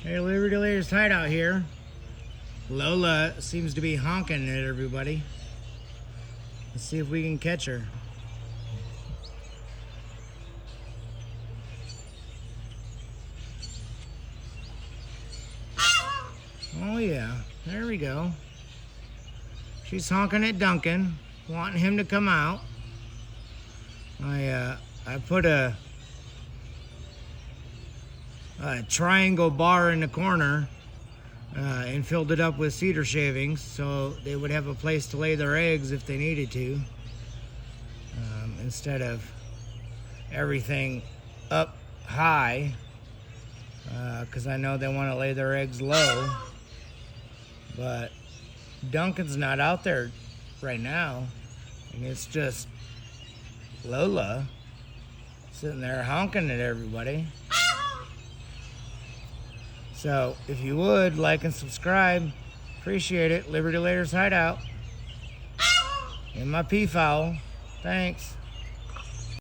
Hey, Liberty Laters hideout here. Lola seems to be honking at everybody. Let's see if we can catch her. Oh yeah, there we go. She's honking at Duncan, wanting him to come out. I put a triangle bar in the corner and filled it up with cedar shavings so they would have a place to lay their eggs if they needed to, instead of everything up high, because I know they want to lay their eggs low. But Duncan's not out there right now, and it's just Lola sitting there honking at everybody. So if you would like and subscribe, appreciate it. Liberty Laters hideout and my peafowl. Thanks.